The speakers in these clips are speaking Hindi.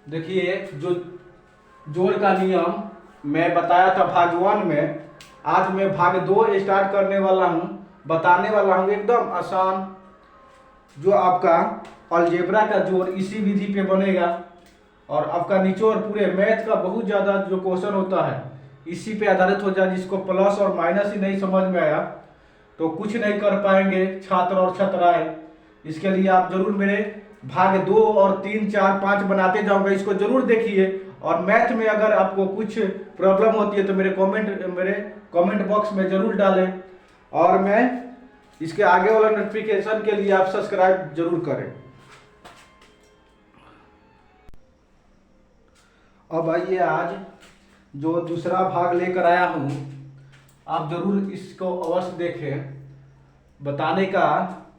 देखिए, जो जोड़ का नियम मैं बताया था भाग 1 में, आज मैं भाग 2 स्टार्ट करने वाला हूँ। बताने वाला हूँ एकदम आसान, जो आपका अलजेब्रा का जोड़ इसी विधि पे बनेगा। और आपका निचोड़ पूरे मैथ का बहुत ज़्यादा जो क्वेश्चन होता है इसी पे आधारित हो जाए। जिसको प्लस और माइनस ही नहीं समझ में आया तो कुछ नहीं कर पाएंगे छात्र और छात्राएं। इसके लिए आप जरूर मेरे भाग 2 और 3, 4, 5 बनाते जाऊंगा, इसको जरूर देखिए। और मैथ में अगर आपको कुछ प्रॉब्लम होती है तो मेरे कमेंट बॉक्स में जरूर डालें। और मैं इसके आगे वाला नोटिफिकेशन के लिए आप सब्सक्राइब जरूर करें। अब आइए, आज जो दूसरा भाग लेकर आया हूँ, आप जरूर इसको अवश्य देखें। बताने का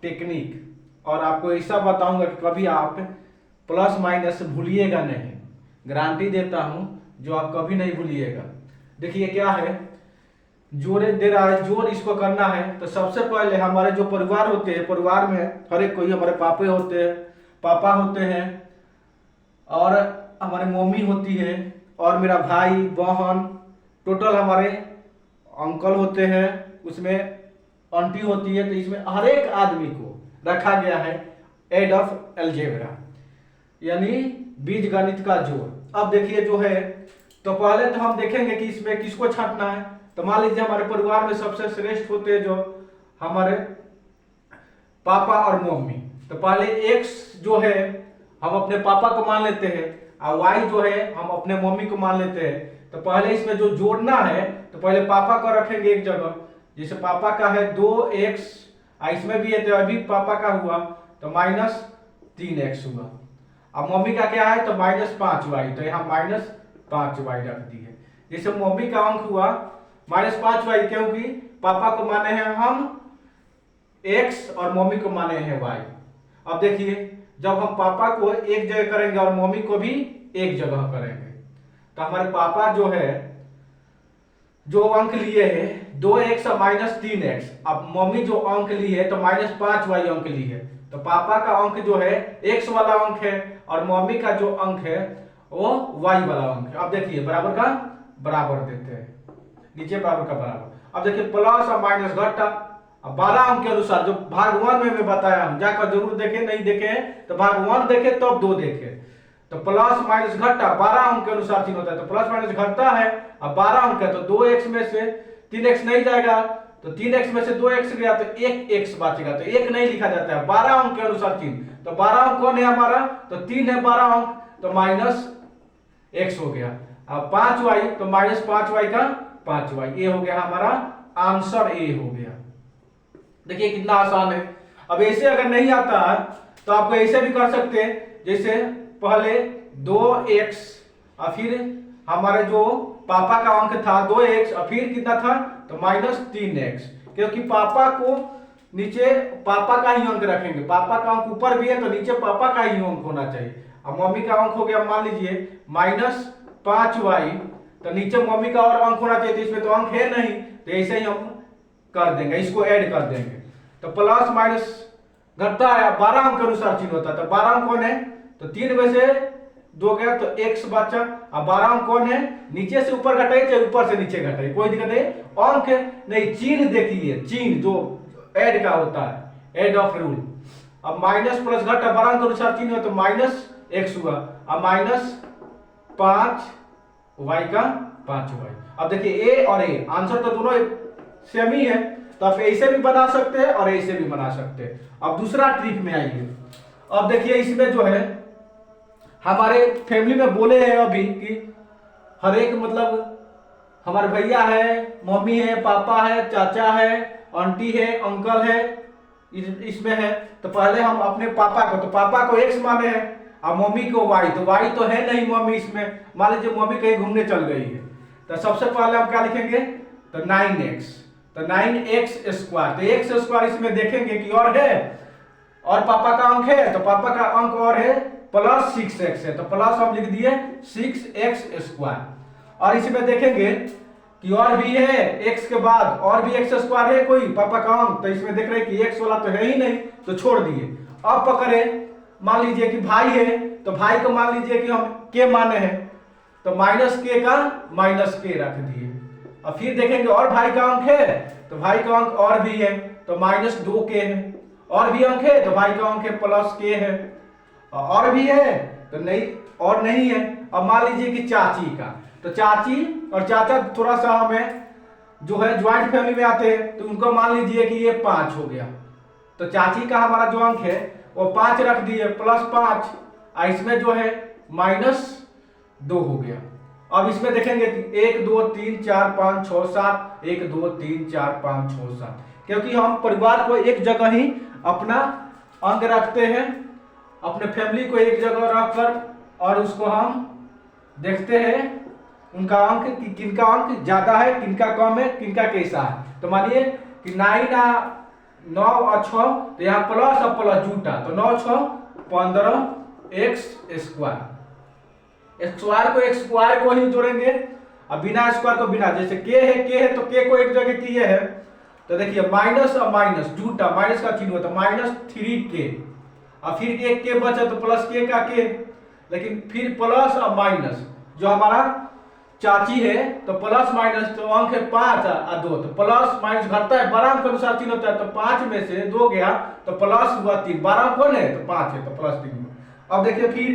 टेक्निक, और आपको ऐसा बताऊंगा कि कभी आप प्लस माइनस भूलिएगा नहीं, गारंटी देता हूं, जो आप कभी नहीं भूलिएगा। देखिए क्या है, जोड़े दे रहा है, जोड़ इसको करना है। तो सबसे पहले हमारे जो परिवार होते हैं, परिवार में हर एक कोई, हमारे पापा होते हैं और हमारी मम्मी होती है और मेरा भाई बहन, टोटल हमारे अंकल होते हैं, उसमें आंटी होती है। तो इसमें हर एक आदमी को रखा गया है एड ऑफ अलजेब्रा, यानी बीज गणित का जोड़। अब देखिए जो है, तो पहले तो हम देखेंगे कि इसमें किसको छांटना है। तो मान लीजिए हमारे परिवार में सबसे श्रेष्ठ होते हैं जो हमारे पापा और मम्मी। तो पहले एक्स जो है हम अपने पापा को मान लेते हैं और वाई जो है हम अपने मम्मी को मान लेते हैं। तो पहले इसमें जो जोड़ना है तो पहले पापा को रखेंगे एक जगह। जैसे पापा का है 2x, इसमें भी है तो अभी पापा का हुआ तो माइनस 3x हुआ। अब मम्मी का क्या है तो माइनस 5y, तो यहाँ माइनस 5y रख दी है। जैसे मम्मी का अंक हुआ माइनस 5y, क्योंकि पापा को माने हैं हम x और मम्मी को माने हैं y। अब देखिए, जब हम पापा को एक जगह करेंगे और मम्मी को भी एक जगह करेंगे तो हमारे पापा जो है जो अंक लिए है 2x और माइनस 3x। अब मम्मी जो अंक ली है तो माइनस 5y अंक ली है। तो पापा का अंक जो है x वाला अंक है और मम्मी का जो अंक है वो y वाला अंक है। अब देखिए बराबर का बराबर देते हैं, नीचे बराबर का बराबर। अब देखिए प्लस और माइनस घटा। अब 12 अंक के अनुसार जो भाग 1 में मैं बताया हूं, जाकर जरूर देखें, नहीं देखे तो भाग 1 देखे तब 2 देखे। तो प्लस माइनस घटा 12 अंक के अनुसार चिन्ह होता है। तो प्लस माइनस घटता है, अब 12 अंक है तो 2x में से 3x नहीं जाएगा, तो 3x में से 2x गया तो 1x बचेगा, तो 1 नहीं लिखा जाता है 12 अंक के अनुसार चिन्ह। तो 12 अंक कौन है हमारा, तो 3 है 12 अंक, तो माइनस x हो गया। अब 5y तो माइनस 5y का 5y, ये हो गया हमारा आंसर, ए हो गया। देखिए कितना आसान है। अब ऐसे अगर नहीं आता है तो आपको ऐसे भी कर सकते हैं, जैसे पहले 2x और फिर हमारे जो पापा का अंक था 2x और फिर कितना था तो माइनस 3x, क्योंकि पापा को नीचे पापा का ही अंक रखेंगे। पापा का अंक ऊपर भी है तो नीचे पापा का ही अंक होना चाहिए। अब मम्मी का अंक हो गया मान लीजिए माइनस 5y, तो नीचे मम्मी का और अंक होना चाहिए, तो इसमें तो अंक है नहीं, तो ऐसे ही हम कर देंगे, इसको ऐड कर देंगे। तो प्लस माइनस घटता है 12 अंक के अनुसार चिन्ह होता है। तो 12 अंक कौन है तो 3 में से 2 गया तो x बचा। अब 12 अंक कौन है, नीचे से ऊपर घटाइए चाहे ऊपर से नीचे घटाइए, कोई दिक्कत नहीं। अंक नहीं, चिन्ह देखिए, चिन्ह जो ऐड का होता है, ऐड ऑफ रूल। अब माइनस प्लस घटा 12 अंक के अनुसार चिन्ह हो तो माइनस x हुआ। अब माइनस 5y का 5y। अब देखिए a और a आंसर तो दोनों सेम ही है, तो आप ऐसे भी बना सकते हैं और ऐसे भी बना सकते हैं। अब दूसरा ट्रिक में आइए। अब देखिए इसमें जो है हमारे फैमिली में बोले हैं अभी कि हर एक, मतलब हमारे भैया है, मम्मी है, पापा है, चाचा है, आंटी है, अंकल है, इसमें है। तो पहले हम अपने पापा को, तो पापा को x माने हैं और मम्मी को y, तो y तो है नहीं मम्मी इसमें। मान लीजिए मम्मी कहीं घूमने चल गई है, तो सबसे पहले हम क्या लिखेंगे तो 9x, तो 9x स्क्वायर। तो x स्क्वायर इसमें देखेंगे कि और है और पापा का अंक है, तो पापा का अंक और है प्लस 6x है, तो प्लस हम लिख दिए 6x स्क्वायर। और इसमें देखेंगे कि और भी है x के बाद और भी x स्क्वायर है कोई पापा का अंक, तो इसमें देख रहे हैं कि x वाला तो है ही नहीं, तो छोड़ दिए। अब पकड़े मान लीजिए कि भाई है, तो भाई को मान लीजिए कि हम के माने हैं, तो माइनस के का माइनस के रख दिए। अब फिर देखेंगे और भाई का अंक है, तो भाई का अंक और भी है, तो माइनस 2 के है। और भी अंक है, तो भाई का अंक है प्लस के है। और भी है तो नहीं, और नहीं है। अब मान लीजिए कि चाची का, तो चाची और चाचा थोड़ा सा हमें जो है ज्वाइंट फैमिली में आते हैं, तो उनको मान लीजिए कि ये 5 हो गया। तो चाची का हमारा जो अंक है वो 5 रख दिए, +5, और इसमें जो है -2 हो गया। अब इसमें देखेंगे कि 1 2 3 4 5 6 7, 1 2 3 4 5 6 7, क्योंकि हम परिवार को एक जगह ही अपना अंक रखते हैं, अपने फैमिली को एक जगह रखकर, और उसको हम देखते हैं उनका अंक कि किनका अंक ज्यादा है, किनका कम है, किनका कैसा है। तो मानिए कि 9 और 6, तो यहाँ प्लस और प्लस जुटा, तो 9 6 15 x स्क्वायर को x स्क्वायर को ही जोड़ेंगे, और बिना स्क्वायर को बिना, जैसे के है तो के को एक जगह किए है, तो देखिए माइनस और माइनस जुटा, माइनस का चिन्ह होता है, -3k, और फिर एक के बचा तो प्लस के का के, लेकिन फिर प्लस और माइनस, जो हमारा चाची है तो प्लस माइनस, तो अंक है 5 और 2, तो प्लस माइनस घटता है, 12 अंक के अनुसार चिन्ह होता है, तो 5 में से 2 गया तो प्लस हुआ 3, 12 कौन है तो 5 है, तो +3। अब देखिए फिर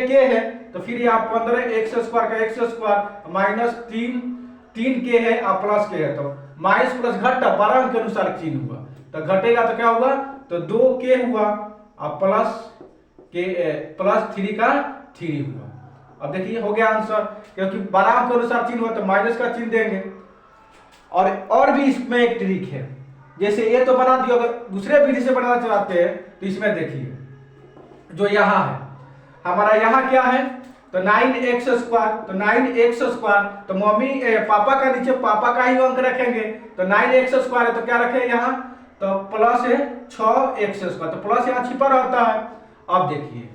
के है, तो फिर यहाँ 15 x स्क्वायर का x स्क्वायर -3 के है और प्लस के है, तो माइनस प्लस घटा 12 अंक के अनुसार चिन्ह हुआ, तो घटेगा तो क्या हुआ, तो 2 के हुआ और +3 का 3 हुआ। अब देखिए हो गया आंसर, क्योंकि 12 अंक के अनुसार चिन्ह हुआ तो माइनस का चिन्ह देंगे। और भी इसमें एक ट्रिक है, जैसे ये तो बना दिया, अगर दूसरे विधि से बनाना चाहते हैं तो इसमें देखिए जो यहाँ है, हमारा यहाँ क्या है, तो 9x स्क्वायर, तो 9x स्क्वायर, तो मम्मी पापा का नीचे पापा का ही अंक रखेंगे, तो 9x स्क्वायर है तो क्या रखें यहाँ, तो प्लस है 6x स्क्वायर, तो प्लस यहाँ छिपा रहता है। अब देखिए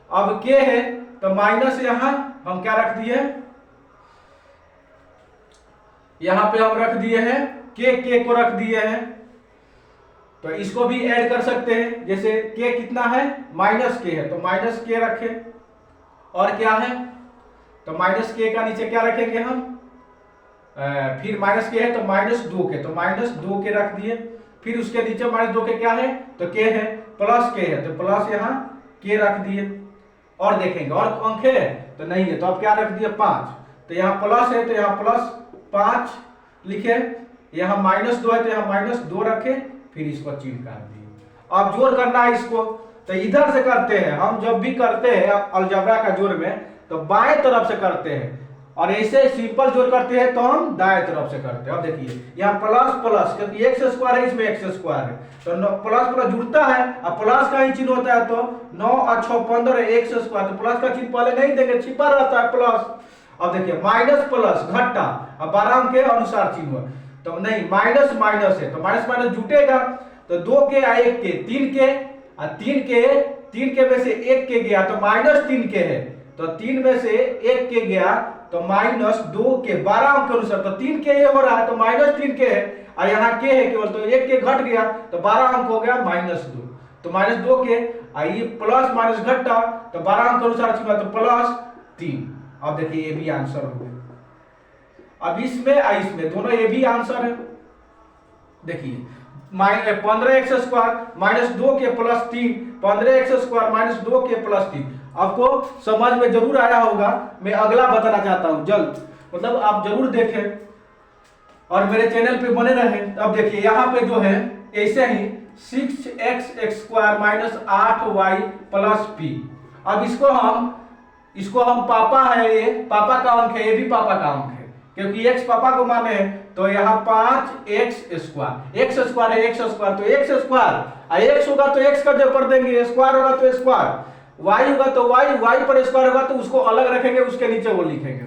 अब के है, तो माइनस यहाँ हम क्या रख दिए, यहाँ पे हम रख दिए हैं के को रख दिए हैं, तो इसको भी ऐड कर सकते हैं, जैसे के कितना है -k है, तो -k रखे। और क्या है, तो -k का नीचे क्या रखेंगे हम, फिर -k है तो -2 के, तो -2 के रख दिए, फिर उसके नीचे -2 के क्या है, तो k है, +k है, तो प्लस यहाँ k रख दिए। और देखेंगे और अंक है तो नहीं है, तो अब क्या रख दिए 5, तो यहाँ प्लस है तो यहाँ +5 लिखे, यहाँ -2 है तो यहाँ -2 रखे, फिर इसको चिन्ह कर दिए। अब जोड़ करना है इसको, तो इधर से करते हैं हम, जब भी करते हैं अलजेब्रा का जोड़ में तो बाएं तरफ से करते हैं, और ऐसे सिंपल जोड़ करते हैं तो हम दाएं तरफ से करते हैं। अब देखिए यहाँ प्लस प्लस, क्योंकि x स्क्वायर है इसमें x स्क्वायर है, तो प्लस प्लस जुड़ता है, अब प्लस का ही चिन्ह होता है, तो 9 और 6 15 x स्क्वायर, तो प्लस का चिन्ह पहले नहीं देंगे, छिपा रहता है प्लस। अब देखिए माइनस प्लस घटा, अब 12 अंक के अनुसार चिन्ह, तो नहीं माइनस माइनस है, तो माइनस माइनस जुटेगा, तो 2 के और 1 के 3 के, और 3 के में से 1 के गया तो -3 के है, तो 3 में से 1 के गया तो -2 के, 12 अंक के अनुसार, तो 3 के ये हो रहा है तो -3 के है, और यहाँ के है केवल, तो 1 के घट गया तो 12 अंक हो गया -2, तो -2 के, और ये प्लस माइनस घटा तो 12 अंक के अनुसार छिपा तो +3। अब देखिए ये भी आंसर हो गया। अब इसमें दोनों ये भी आंसर है। देखिए 15x स्क्वायर -2 के +3, 15x स्क्वायर -2 के +3, आपको समझ में जरूर आया होगा। मैं अगला बताना चाहता हूं जल्द, मतलब आप जरूर देखें और मेरे चैनल पे बने रहें। अब देखिए यहाँ पे जो है ऐसे ही 6x स्क्वायर -8y +p, अब इसको हम पापा है, ये पापा का अंक है, ये भी पापा का अंक है, क्योंकि x पापा को माने हैं, तो यहाँ 5x स्क्वायर, x स्क्वायर है x स्क्वायर, तो x स्क्वायर, x होगा तो x का जगह पर देंगे, स्क्वायर होगा तो स्क्वायर, y होगा तो y पर स्क्वायर होगा तो उसको अलग रखेंगे, उसके नीचे वो लिखेंगे।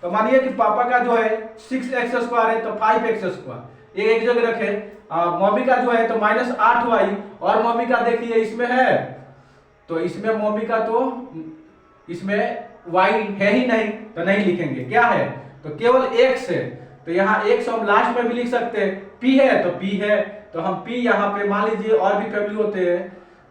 तो मानिए कि पापा का जो है 6x स्क्वायर है तो 5x स्क्वायर, ये एक जगह रखे। मम्मी का जो है तो -8y, और मम्मी का देखिए इसमें है, तो इसमें मम्मी का तो इसमें y है ही नहीं, तो नहीं लिखेंगे, क्या है तो केवल x है, तो यहाँ x हम लास्ट में भी लिख सकते हैं, p है तो p है, तो हम p यहाँ पे मान लीजिए, और भी फैमिली होते हैं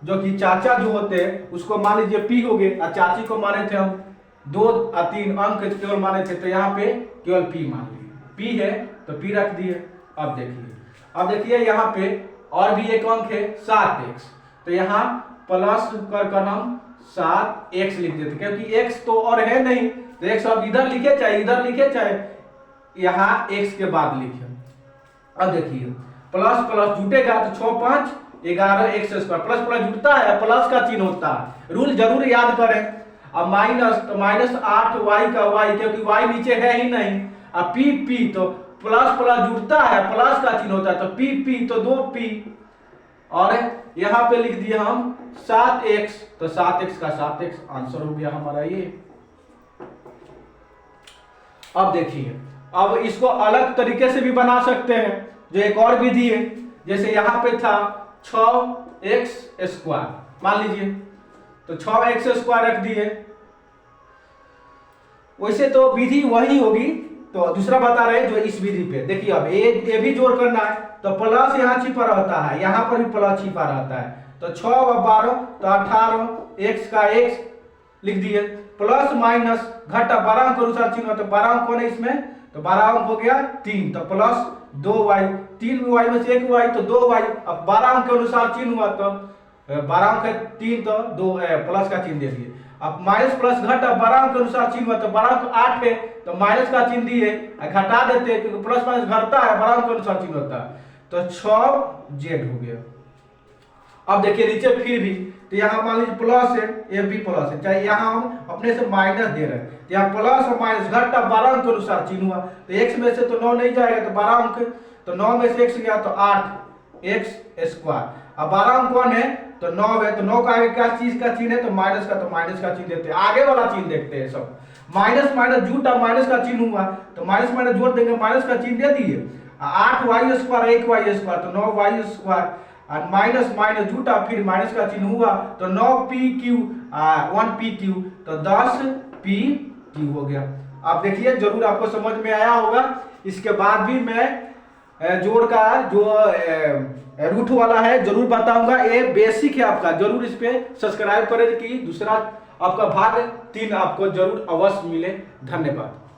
जो कि चाचा जो होते हैं उसको मान लीजिए पी हो गए और चाची को माने थे हम 2 और 3 अंक केवल माने थे, तो यहाँ पे केवल पी मान लिए, पी है तो पी रख दिए। अब देखिए यहाँ पे और भी एक अंक है 7x, तो यहाँ प्लस कर हम 7x लिख देते, क्योंकि x तो और है नहीं, तो x अब इधर लिखे चाहे यहाँ x के बाद लिखे। अब देखिए प्लस प्लस जुटेगा तो 6 5 11 x स्क्वायर, प्लस प्लस जुटता है, प्लस का चिन्ह होता है, रूल जरूर याद करें। अब माइनस तो माइनस 8y का y, क्योंकि y नीचे है ही नहीं। अब p तो प्लस प्लस जुड़ता है, प्लस का चिन्ह होता है, तो p तो 2p, और यहाँ पे लिख दिया हम 7x, तो 7x का 7x आंसर हो गया हमारा ये। अब देखिए अब इसको अलग तरीके से भी बना सकते हैं, जो एक और विधि है, जैसे यहाँ पे था 6x स्क्वायर मान लीजिए, तो 6x स्क्वायर रख दिए, वैसे तो विधि वही होगी, तो दूसरा बता रहे जो इस विधि पे देखिए। अब ये भी जोड़ करना है, तो प्लस यहाँ छिपा रहता है, यहाँ पर भी प्लस छिपा रहता है, तो 6 और 12 तो 18, x का x लिख दिए, प्लस माइनस घटा 12 अंक अनुसार चिन्ह, तो 12 अंक कौन है इसमें, तो 12 अंक हो गया 3, तो प्लस 2y, 3y में से 1y तो 2y, अब 12 अंक के अनुसार चिन्ह हुआ, तो 12 अंक है 3 तो 2 प्लस का चिन्ह दे दिए। अब माइनस प्लस घटा 12 अंक के अनुसार चिन्ह हुआ, तो 12 अंक 8 है तो माइनस का चिन्ह दिए, घटा देते हैं क्योंकि प्लस माइनस घटता है, 12 अंक के अनुसार चिन्ह होता है, तो 6z हो गया। अब देखिए नीचे फिर भी, तो यहाँ मान लीजिए प्लस है, ये भी प्लस है, चाहे यहाँ हम अपने से माइनस दे रहे हैं, तो यहाँ प्लस और माइनस घटा 12 अंक के अनुसार चिन्ह हुआ, तो x में से तो 9 नहीं जाएगा, तो 12 अंक, तो 9 में से x गया तो 8x स्क्वायर। अब 12 अंक कौन है, तो 9 है, तो 9 का आगे क्या चीज का चिन्ह है, तो माइनस का, तो माइनस का चिन्ह देते हैं, आगे वाला चिन्ह देखते हैं सब। माइनस माइनस जुटा माइनस का चिन्ह हुआ, तो माइनस माइनस जोड़ देंगे, माइनस का चिन्ह दे दिए, 8y स्क्वायर 1y स्क्वायर, तो 9y स्क्वायर, और माइनस माइनस जुटा फिर माइनस का चिन्ह हुआ, तो 9pq 1pq, तो 10pq हो गया। आप देखिए जरूर आपको समझ में आया होगा। इसके बाद भी मैं जोड़ का जो रूट वाला है जरूर बताऊंगा, ये बेसिक है आपका, जरूर इस पे सब्सक्राइब करें कि दूसरा आपका भाग 3 आपको जरूर अवश्य मिले। धन्यवाद।